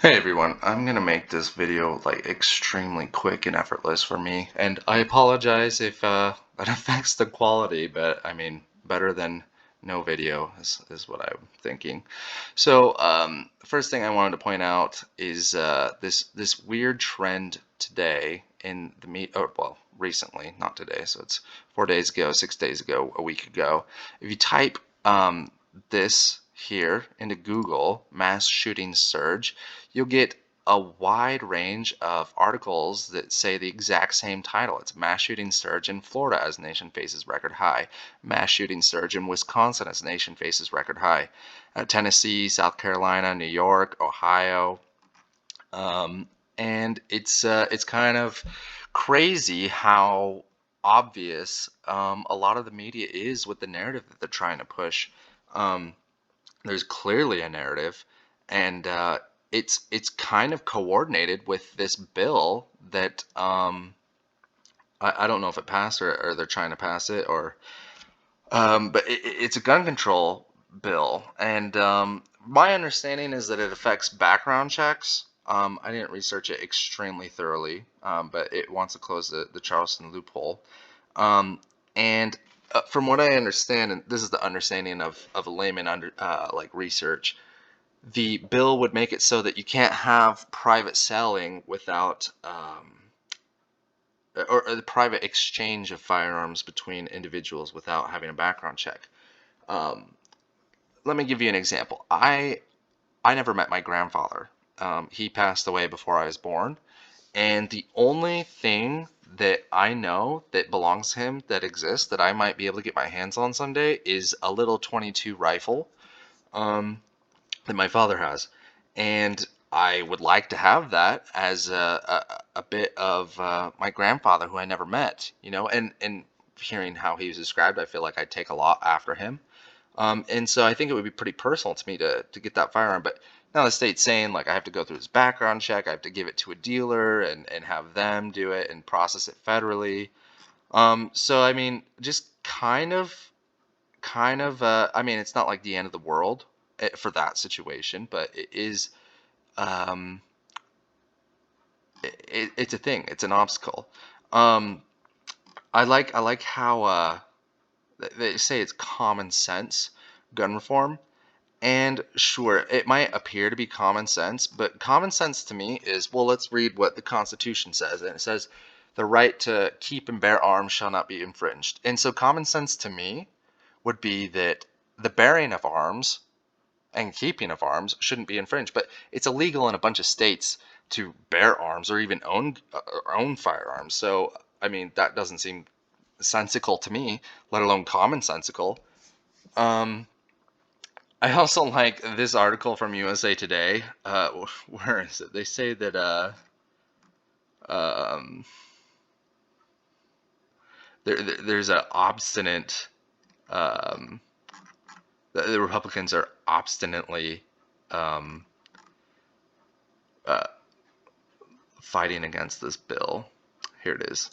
Hey everyone, I'm gonna make this video like extremely quick and effortless for me, and I apologize if that affects the quality, but I mean, better than no video is what I'm thinking. So, first thing I wanted to point out is this weird trend today in the well, recently, not today, so it's 4 days ago, 6 days ago, a week ago. If you type this here into Google, mass shooting surge, you'll get a wide range of articles that say the exact same title. It's mass shooting surge in Florida as nation faces record high. Mass shooting surge in Wisconsin as nation faces record high. Tennessee, South Carolina, New York, Ohio. Um, and it's kind of crazy how obvious a lot of the media is with the narrative that they're trying to push. Um, there's clearly a narrative, and it's kind of coordinated with this bill that I don't know if it passed or they're trying to pass it, or but it's a gun control bill, and my understanding is that it affects background checks. I didn't research it extremely thoroughly, but it wants to close the Charleston loophole. Um, and from what I understand, and this is the understanding of a layman under like research, the bill would make it so that you can't have private selling without or the private exchange of firearms between individuals without having a background check. Um, Let me give you an example. I never met my grandfather. He passed away before I was born, and the only thing that I know that belongs to him that exists that I might be able to get my hands on someday is a little 22 rifle that my father has, and I would like to have that as a bit of my grandfather who I never met. And hearing how he was described, I feel like I'd take a lot after him. And so I think it would be pretty personal to me to get that firearm. But now the state's saying like I have to go through this background check, I have to give it to a dealer and have them do it and process it federally. So I mean, just I mean, it's not like the end of the world for that situation, but it is um, it's a thing. It's an obstacle. Um, I like how they say it's common sense gun reform. And sure, it might appear to be common sense, but common sense to me is, well, let's read what the Constitution says. And it says, the right to keep and bear arms shall not be infringed. And so common sense to me would be that the bearing of arms and keeping of arms shouldn't be infringed. But it's illegal in a bunch of states to bear arms or even own firearms. So, I mean, that doesn't seem sensical to me, let alone commonsensical. Um, I also like this article from USA Today. Where is it? They say that um, there's an obstinate. Um, the Republicans are obstinately um, uh, fighting against this bill. Here it is.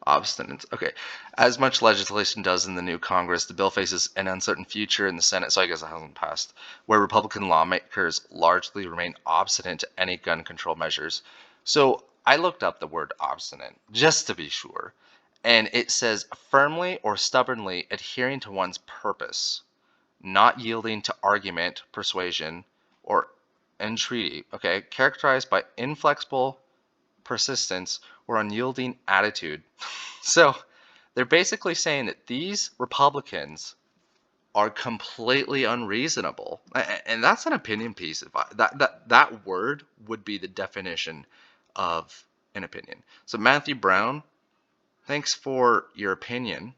Obstinate. Okay. As much legislation does in the new Congress, the bill faces an uncertain future in the Senate, so I guess it hasn't passed, where Republican lawmakers largely remain obstinate to any gun control measures. So I looked up the word obstinate just to be sure, and it says firmly or stubbornly adhering to one's purpose, not yielding to argument, persuasion, or entreaty. Okay, characterized by inflexible persistence or unyielding attitude. So they're basically saying that these Republicans are completely unreasonable, and that's an opinion piece. If that word would be the definition of an opinion. So Matthew Brown, thanks for your opinion.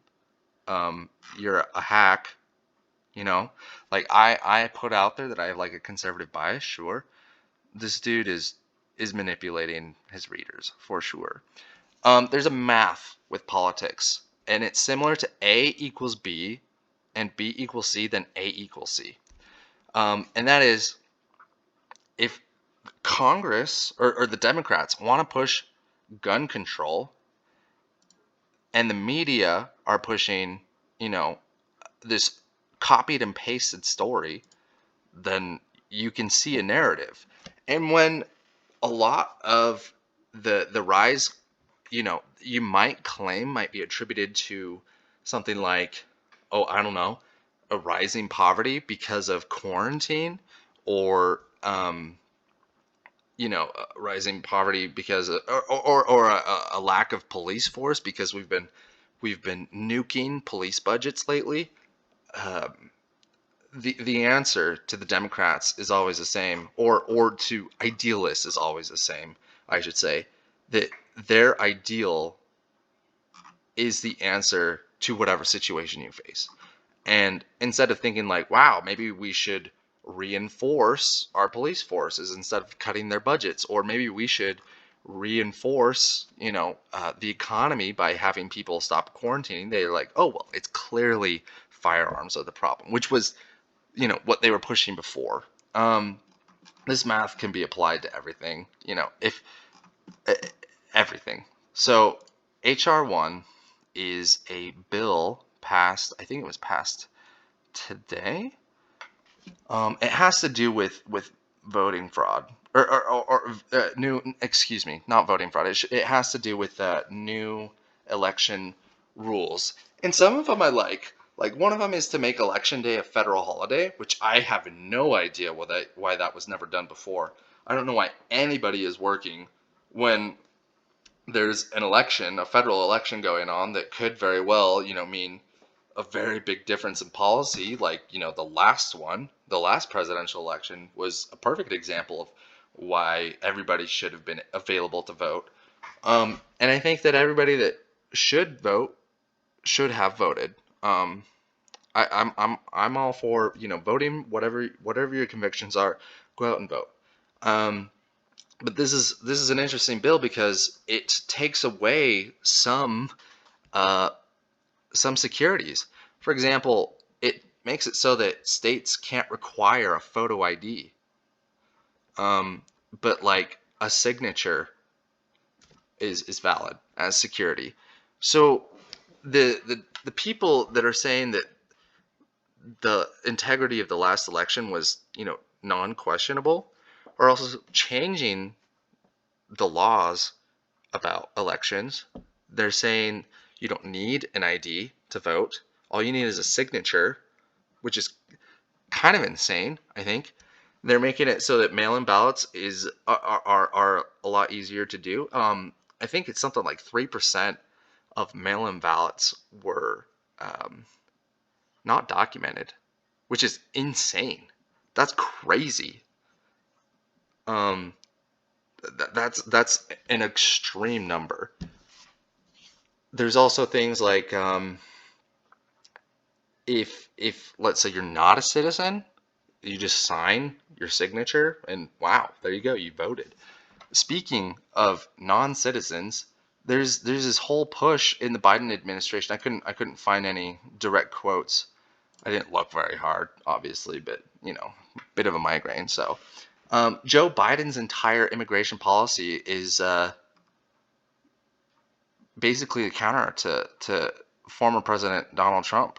You're a hack. Like I put out there that I have like a conservative bias. Sure, this dude is manipulating his readers for sure. There's a math with politics, and it's similar to A equals B and B equals C, then A equals C. And that is if Congress or the Democrats want to push gun control and the media are pushing, this copied and pasted story, then you can see a narrative. And when a lot of the rise, you might claim might be attributed to something like, oh, I don't know, a rising poverty because of quarantine, or rising poverty because of, or a lack of police force because we've been nuking police budgets lately. Um, the answer to the Democrats is always the same, or to idealists is always the same, I should say, that their ideal is the answer to whatever situation you face. And instead of thinking like, wow, maybe we should reinforce our police forces instead of cutting their budgets, or maybe we should reinforce, the economy by having people stop quarantining, they're like, oh, well, it's clearly firearms are the problem, which was, what they were pushing before. Um, this math can be applied to everything, if uh, everything. So HR1 is a bill passed, I think it was passed today. It has to do with voting fraud, or new. Excuse me, not voting fraud. It has to do with new election rules, and some of them I like. Like one of them is to make Election Day a federal holiday, which I have no idea why that was never done before. I don't know why anybody is working when there's an election, a federal election going on that could very well, mean a very big difference in policy. Like, the last presidential election was a perfect example of why everybody should have been available to vote. And I think that everybody that should vote should have voted. I'm all for, voting, whatever your convictions are, go out and vote. Um, but this is an interesting bill because it takes away uh, some securities. For example, it makes it so that states can't require a photo ID, but like a signature is valid as security. So the people that are saying that the integrity of the last election was, non-questionable, are also changing the laws about elections. They're saying you don't need an ID to vote. All you need is a signature, which is kind of insane, I think. They're making it so that mail-in ballots are a lot easier to do. I think it's something like 3% of mail-in ballots were um, not documented, which is insane. That's crazy. Um, that's an extreme number. There's also things like, if let's say you're not a citizen, you just sign your signature, and wow, there you go, you voted. Speaking of non-citizens, there's this whole push in the Biden administration. I couldn't find any direct quotes. I didn't look very hard, obviously, but bit of a migraine. So, Joe Biden's entire immigration policy is basically a counter to former President Donald Trump.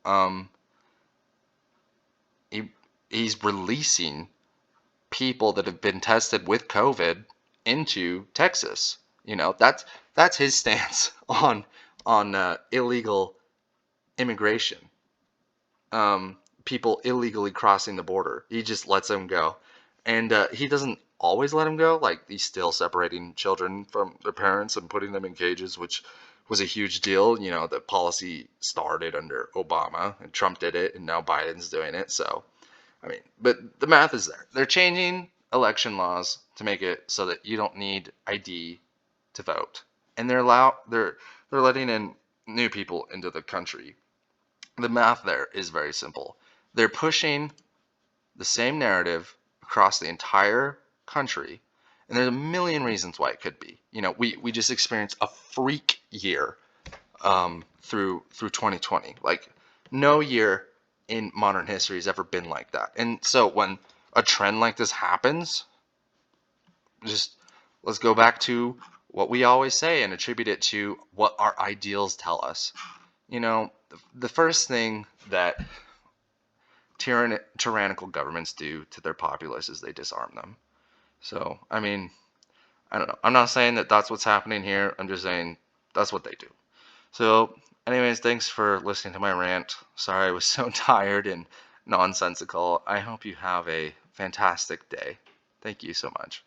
Um, he he's releasing people that have been tested with COVID into Texas. That's his stance on illegal immigration. People illegally crossing the border. He just lets them go, and he doesn't always let them go. Like, he's still separating children from their parents and putting them in cages, which was a huge deal. The policy started under Obama, and Trump did it, and now Biden's doing it. So, I mean, but the math is there. They're changing election laws to make it so that you don't need ID to vote, and they're letting in new people into the country. The math there is very simple. They're pushing the same narrative across the entire country, and there's a million reasons why it could be. We just experienced a freak year through 2020. Like, no year in modern history has ever been like that. And so when a trend like this happens, just let's go back to what we always say and attribute it to what our ideals tell us. The first thing that tyrannical governments do to their populace is they disarm them. So, I mean, I don't know. I'm not saying that that's what's happening here. I'm just saying that's what they do. So, anyways, thanks for listening to my rant. Sorry I was so tired and nonsensical. I hope you have a fantastic day. Thank you so much.